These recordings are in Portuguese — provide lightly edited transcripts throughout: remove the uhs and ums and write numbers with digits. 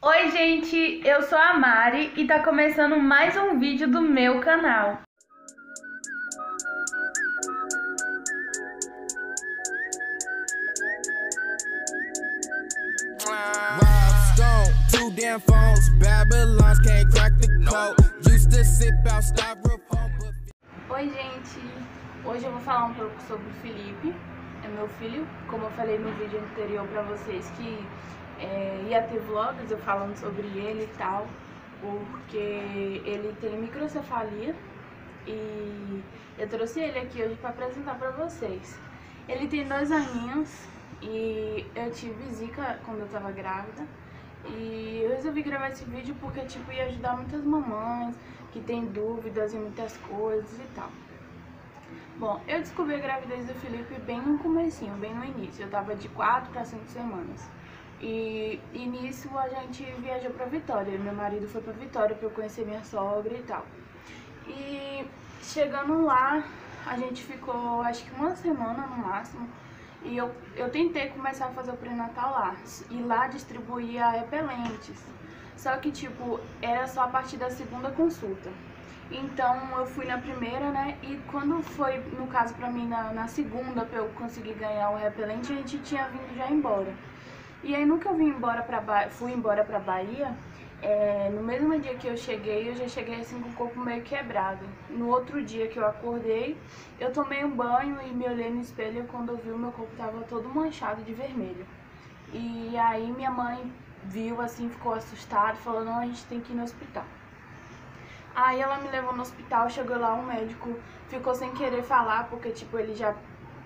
Oi gente, eu sou a Mari e tá começando mais um vídeo do meu canal. Oi gente, hoje eu vou falar um pouco sobre o Felipe, é meu filho. Como eu falei no vídeo anterior pra vocês que ia ter vlogs eu falando sobre ele e tal, porque ele tem microcefalia e eu trouxe ele aqui hoje pra apresentar pra vocês. Ele tem 2 aninhos e eu tive zika quando eu tava grávida. E eu resolvi gravar esse vídeo porque tipo ia ajudar muitas mamães que tem dúvidas em muitas coisas e tal. Bom, eu descobri a gravidez do Felipe bem no comecinho, bem no início. Eu tava de 4 para 5 semanas. E nisso a gente viajou pra Vitória. Meu marido foi pra Vitória pra eu conhecer minha sogra e tal. E chegando lá, a gente ficou acho que uma semana no máximo. E eu tentei começar a fazer o pré-natal lá. E lá distribuía repelentes. Só que tipo, era só a partir da segunda consulta. Então eu fui na primeira, né? E quando foi, no caso pra mim, na segunda, pra eu conseguir ganhar o repelente, a gente tinha vindo já embora. E aí nunca fui embora pra Bahia. No mesmo dia que eu cheguei, eu já cheguei assim com o corpo meio quebrado. No outro dia que eu acordei, eu tomei um banho e me olhei no espelho. Quando eu vi, o meu corpo tava todo manchado de vermelho. E aí minha mãe viu assim, ficou assustada, falou: não, a gente tem que ir no hospital. Aí ela me levou no hospital, chegou lá, um médico ficou sem querer falar, porque tipo, ele já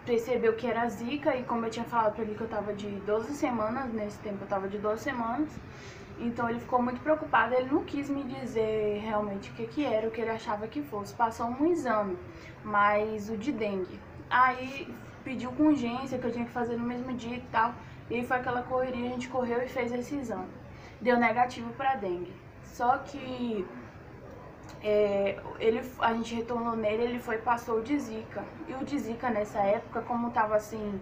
percebeu que era zika. E como eu tinha falado pra ele que eu tava de 12 semanas, nesse tempo eu tava de 12 semanas, então ele ficou muito preocupado. Ele não quis me dizer realmente o que era, o que ele achava que fosse. Passou um exame, mas o de dengue. Aí pediu com urgência, que eu tinha que fazer no mesmo dia e tal. E aí foi aquela correria, a gente correu e fez esse exame. Deu negativo pra dengue. Só que a gente retornou nele, ele foi e passou o de zika. E o de zika nessa época, como tava assim,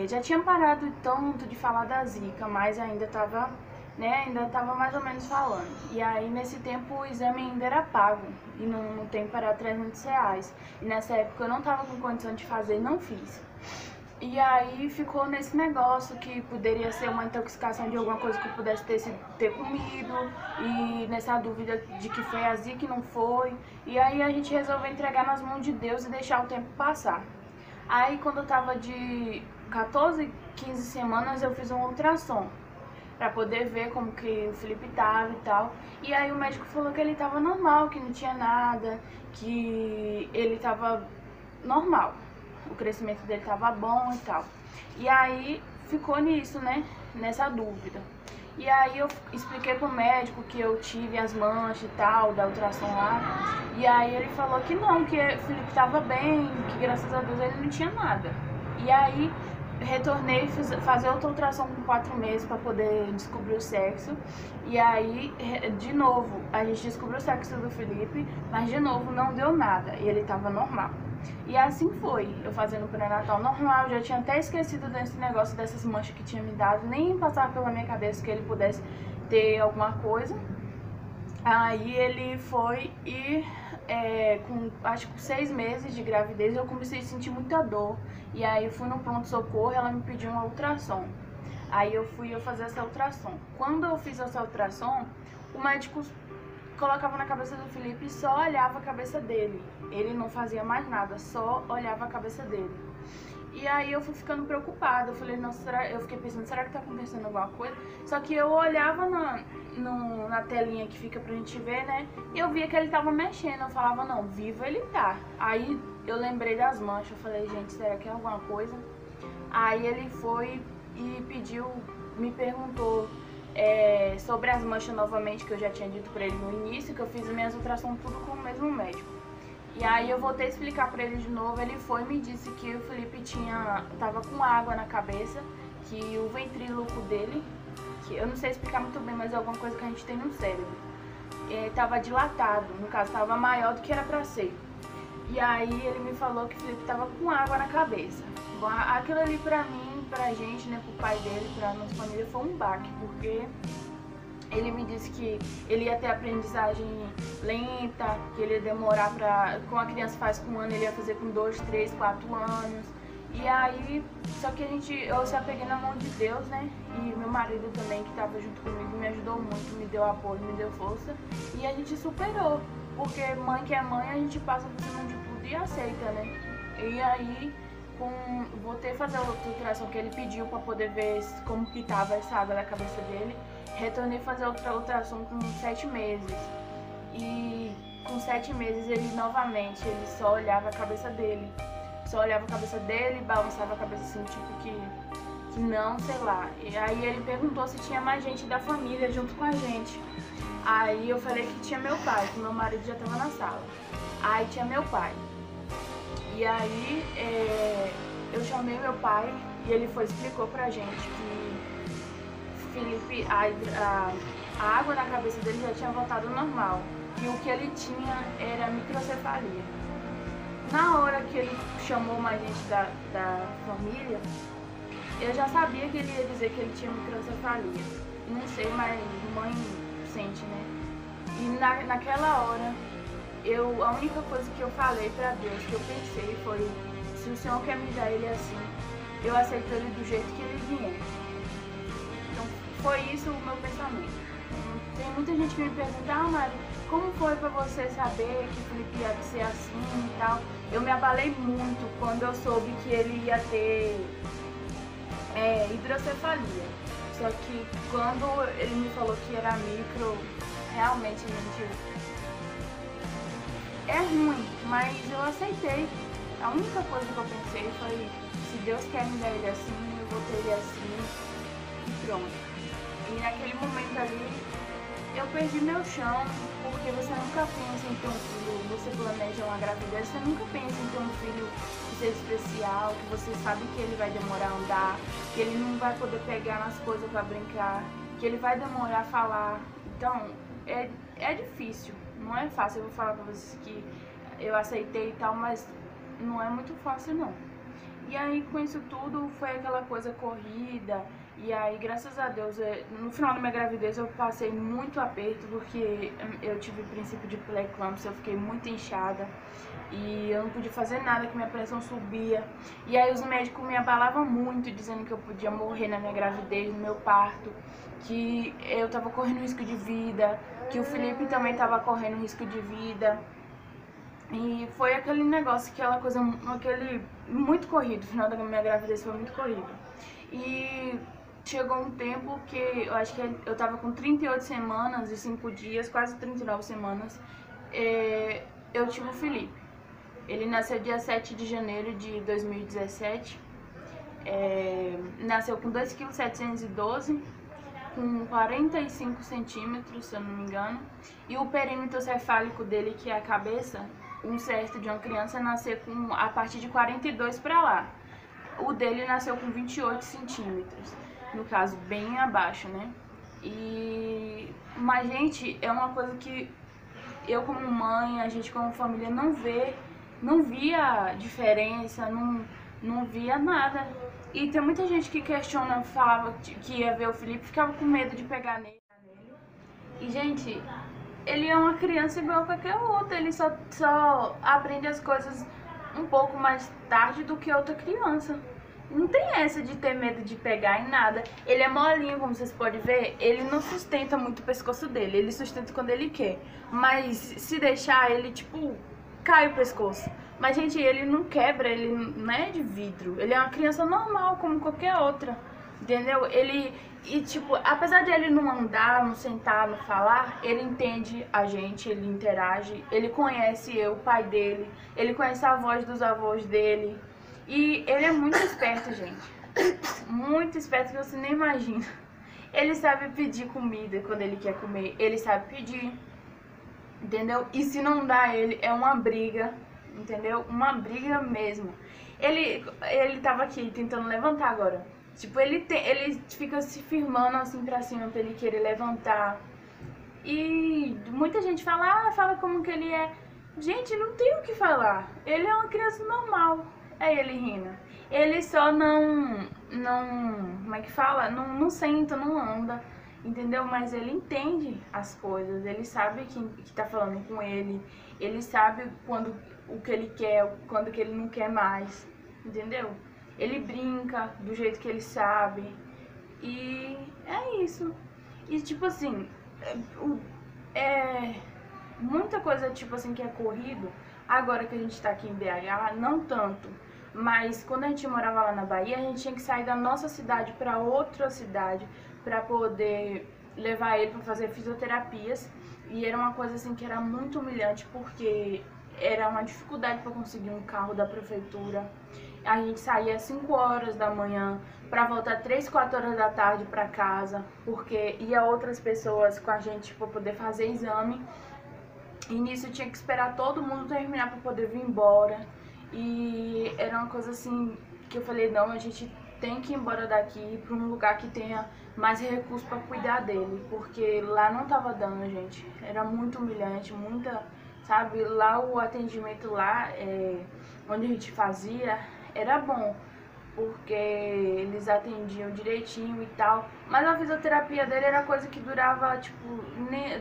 já tinha parado tanto de falar da zika, mas ainda tava, né, ainda tava mais ou menos falando. E aí nesse tempo o exame ainda era pago, e no tempo era R$300. E nessa época eu não tava com condição de fazer, não fiz. E aí ficou nesse negócio que poderia ser uma intoxicação de alguma coisa que eu pudesse ter comido, e nessa dúvida de que foi a zika e não foi. E aí a gente resolveu entregar nas mãos de Deus e deixar o tempo passar. Aí quando eu tava de 14, 15 semanas eu fiz um ultrassom pra poder ver como que o Felipe tava e tal. E aí o médico falou que ele tava normal, que não tinha nada, que ele tava normal, o crescimento dele tava bom e tal. E aí ficou nisso, né, nessa dúvida. E aí eu expliquei pro médico que eu tive as manchas e tal, da ultrassom lá. E aí ele falou que não, que o Felipe tava bem, que graças a Deus ele não tinha nada. E aí retornei fazer outra ultrassom com 4 meses pra poder descobrir o sexo. E aí, de novo, a gente descobriu o sexo do Felipe, mas de novo não deu nada, e ele tava normal. E assim foi, eu fazendo o pré-natal normal, já tinha até esquecido desse negócio dessas manchas que tinha me dado, nem passava pela minha cabeça que ele pudesse ter alguma coisa. Aí ele foi e com acho que 6 meses de gravidez eu comecei a sentir muita dor. E aí eu fui no pronto-socorro, ela me pediu uma ultrassom. Aí eu fui fazer essa ultrassom. Quando eu fiz essa ultrassom, o médico colocava na cabeça do Felipe e só olhava a cabeça dele. Ele não fazia mais nada, só olhava a cabeça dele. E aí eu fui ficando preocupada, eu falei, nossa, eu fiquei pensando, será que tá acontecendo alguma coisa? Só que eu olhava na telinha que fica pra gente ver, né, e eu via que ele tava mexendo, eu falava, não, vivo ele tá. Aí eu lembrei das manchas, eu falei, gente, será que é alguma coisa? Aí ele foi e me perguntou sobre as manchas novamente, que eu já tinha dito pra ele no início, que eu fiz minhas ultrassons tudo com o mesmo médico. E aí eu voltei a explicar pra ele de novo, ele foi e me disse que o Felipe tava com água na cabeça, que o ventríloco dele, que eu não sei explicar muito bem, mas é alguma coisa que a gente tem no cérebro, tava dilatado, no caso tava maior do que era pra ser. E aí ele me falou que o Felipe tava com água na cabeça. Bom, aquilo ali pra mim, pra gente, né, pro pai dele, pra nossa família, foi um baque, porque Ele me disse que ele ia ter aprendizagem lenta, que ele ia demorar pra... Como a criança faz com 1 ano, ele ia fazer com 2, 3, 4 anos. E aí, só que eu se apeguei na mão de Deus, né? E meu marido também, que estava junto comigo, me ajudou muito, me deu apoio, me deu força. E a gente superou, porque mãe que é mãe, a gente passa por cima de tudo e aceita, né? E aí, voltei a fazer a outra ultrassom que ele pediu para poder ver como que tava essa água na cabeça dele. Retornei a fazer outra ultrassom com 7 meses. E com 7 meses ele novamente, ele só olhava a cabeça dele. Só olhava a cabeça dele, balançava a cabeça assim, tipo que não, sei lá. E aí ele perguntou se tinha mais gente da família junto com a gente. Aí eu falei que tinha meu pai, que meu marido já tava na sala. Aí tinha meu pai. E aí eu chamei meu pai e ele explicou pra gente que Felipe, a água na cabeça dele já tinha voltado ao normal. E o que ele tinha era microcefalia. Na hora que ele chamou mais gente da família, eu já sabia que ele ia dizer que ele tinha microcefalia. Não sei, mas mãe sente, né? E naquela hora, a única coisa que eu falei pra Deus, que eu pensei foi: se o Senhor quer me dar ele assim, eu aceito ele do jeito que ele vier. Então foi isso o meu pensamento. Tem muita gente que me pergunta: Mari, como foi pra você saber que o Felipe ia ser assim e tal? Eu me abalei muito quando eu soube que ele ia ter hidrocefalia. Só que quando ele me falou que era micro, realmente, gente, é ruim, mas eu aceitei. A única coisa que eu pensei foi: se Deus quer me dar ele assim, eu vou ter ele assim e pronto. E naquele momento ali, eu perdi meu chão, porque você nunca pensa em ter um filho, você planeja uma gravidez, você nunca pensa em ter um filho que seja especial, que você sabe que ele vai demorar a andar, que ele não vai poder pegar nas coisas pra brincar, que ele vai demorar a falar. Então, é difícil, não é fácil. Eu vou falar pra vocês que eu aceitei e tal, mas não é muito fácil não. E aí, com isso tudo, foi aquela coisa corrida. E aí, graças a Deus, no final da minha gravidez eu passei muito aperto, porque eu tive princípio de pré-eclâmpsia, eu fiquei muito inchada e eu não podia fazer nada, que minha pressão subia. E aí os médicos me abalavam muito, dizendo que eu podia morrer na minha gravidez, no meu parto, que eu tava correndo risco de vida, que o Felipe também tava correndo risco de vida. E foi aquele negócio, aquela coisa, muito corrido. O final da minha gravidez foi muito corrido. E chegou um tempo que eu acho que eu tava com 38 semanas e 5 dias, quase 39 semanas, eu tive o Felipe. Ele nasceu dia 7 de janeiro de 2017, nasceu com 2,712 kg, com 45 centímetros, se eu não me engano, e o perímetro cefálico dele, que é a cabeça, um certo de uma criança, nasceu a partir de 42 para lá. O dele nasceu com 28 centímetros, no caso, bem abaixo, né? Mas, gente, é uma coisa que eu como mãe, a gente como família não via diferença, não via nada. E tem muita gente que questiona, falava que ia ver o Felipe, ficava com medo de pegar nele. E, gente, ele é uma criança igual a qualquer outra, ele só aprende as coisas um pouco mais tarde do que outra criança. Não tem essa de ter medo de pegar em nada. Ele é molinho, como vocês podem ver. Ele não sustenta muito o pescoço dele. Ele sustenta quando ele quer. Mas se deixar, ele, tipo, cai o pescoço. Mas, gente, ele não quebra, ele não é de vidro. Ele é uma criança normal, como qualquer outra. Entendeu? Tipo, apesar de ele não andar, não sentar, não falar, ele entende a gente, ele interage. Ele conhece o pai dele. Ele conhece a voz dos avós dele. E ele é muito esperto, gente. Muito esperto, que você nem imagina. Ele sabe pedir comida quando ele quer comer. Ele sabe pedir. Entendeu? E se não dá ele, é uma briga. Entendeu? Uma briga mesmo. Ele tava aqui tentando levantar agora. Tipo, ele fica se firmando assim pra cima pra ele querer levantar. E muita gente fala como que ele é. Gente, não tem o que falar. Ele é uma criança normal. É ele rindo. Ele só não, como é que fala? Não senta, não anda. entendeu? Mas ele entende as coisas, ele sabe que tá falando com ele sabe quando o que ele quer, quando que ele não quer mais, entendeu? Ele brinca do jeito que ele sabe e é isso. E tipo assim, é muita coisa tipo assim que é corrido, agora que a gente tá aqui em BH, não tanto. Mas quando a gente morava lá na Bahia, a gente tinha que sair da nossa cidade para outra cidade para poder levar ele para fazer fisioterapias. E era uma coisa assim que era muito humilhante, porque era uma dificuldade para conseguir um carro da prefeitura. A gente saía às 5 horas da manhã para voltar 3, 4 horas da tarde para casa, porque ia outras pessoas com a gente para poder fazer exame. E nisso tinha que esperar todo mundo terminar para poder vir embora. E era uma coisa assim que eu falei, não, a gente tem que ir embora daqui para um lugar que tenha mais recursos para cuidar dele, porque lá não tava dando, gente. Era muito humilhante, muita, sabe? Lá o atendimento lá, onde a gente fazia, era bom, porque eles atendiam direitinho e tal, mas a fisioterapia dele era coisa que durava tipo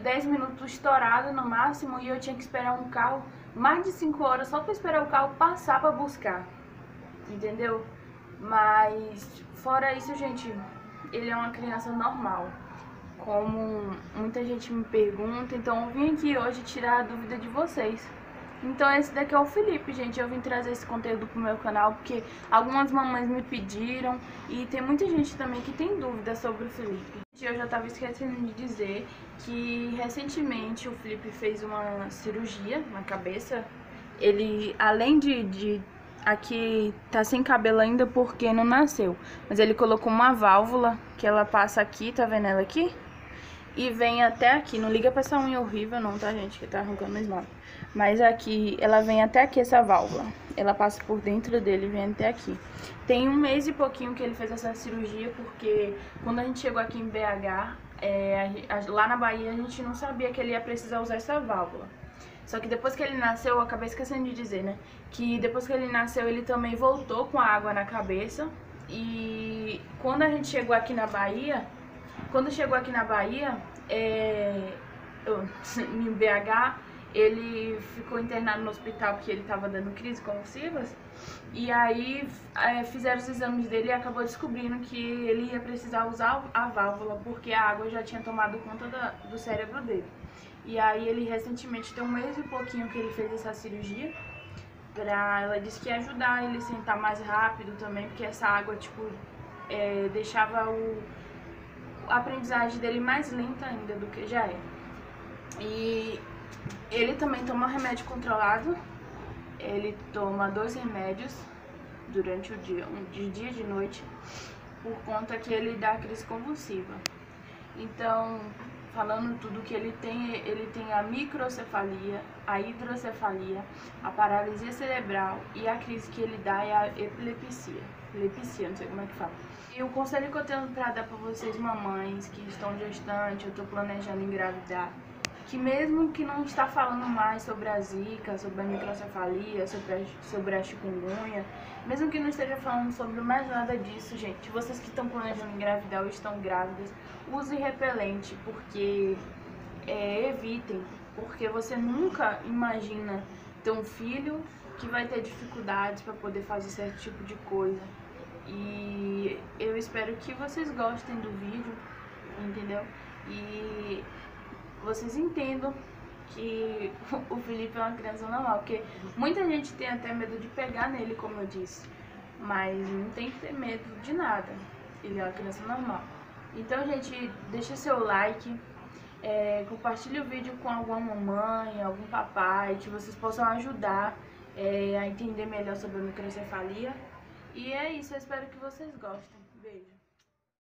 10 minutos estourado no máximo, e eu tinha que esperar um carro mais de 5 horas só para esperar o carro passar para buscar, entendeu? Mas fora isso, gente, ele é uma criança normal, como muita gente me pergunta, então eu vim aqui hoje tirar a dúvida de vocês. Então esse daqui é o Felipe, gente. Eu vim trazer esse conteúdo pro meu canal porque algumas mamães me pediram e tem muita gente também que tem dúvidas sobre o Felipe. Eu já tava esquecendo de dizer que recentemente o Felipe fez uma cirurgia na cabeça. Ele, além de aqui tá sem cabelo ainda porque não nasceu, mas ele colocou uma válvula que ela passa aqui, tá vendo ela aqui? E vem até aqui, não liga pra essa unha horrível não, tá, gente, que tá arrancando no esmalte. Mas aqui, ela vem até aqui, essa válvula. Ela passa por dentro dele e vem até aqui. Tem 1 mês e pouquinho que ele fez essa cirurgia, porque quando a gente chegou aqui em BH, lá na Bahia, a gente não sabia que ele ia precisar usar essa válvula. Só que depois que ele nasceu, eu acabei esquecendo de dizer, né? Que depois que ele nasceu, ele também voltou com a água na cabeça. E quando a gente chegou aqui na Bahia... em BH, ele ficou internado no hospital porque ele estava dando crises convulsivas. E aí fizeram os exames dele e acabou descobrindo que ele ia precisar usar a válvula porque a água já tinha tomado conta do cérebro dele. E aí ele recentemente, tem 1 mês e pouquinho que ele fez essa cirurgia. Ela disse que ia ajudar ele a sentar mais rápido também, porque essa água tipo deixava a aprendizagem dele mais lenta ainda do que já é. E ele também toma remédio controlado. Ele toma 2 remédios durante o dia, de dia e de noite, por conta que ele dá crise convulsiva. Então, falando tudo que ele tem a microcefalia, a hidrocefalia, a paralisia cerebral, e a crise que ele dá é a epilepsia, não sei como é que fala. E o conselho que eu tenho pra dar pra vocês, mamães que estão gestantes, eu tô planejando engravidar, que mesmo que não está falando mais sobre a zika, sobre a microcefalia, sobre a chikungunya, mesmo que não esteja falando sobre mais nada disso, gente, vocês que estão planejando engravidar ou estão grávidas, use repelente, porque evitem, porque você nunca imagina ter um filho que vai ter dificuldades para poder fazer certo tipo de coisa. E eu espero que vocês gostem do vídeo, entendeu? E vocês entendam que o Felipe é uma criança normal, porque muita gente tem até medo de pegar nele, como eu disse, mas não tem que ter medo de nada, ele é uma criança normal. Então, gente, deixa seu like, compartilhe o vídeo com alguma mamãe, algum papai, que vocês possam ajudar a entender melhor sobre a microcefalia. E é isso, eu espero que vocês gostem. Beijo.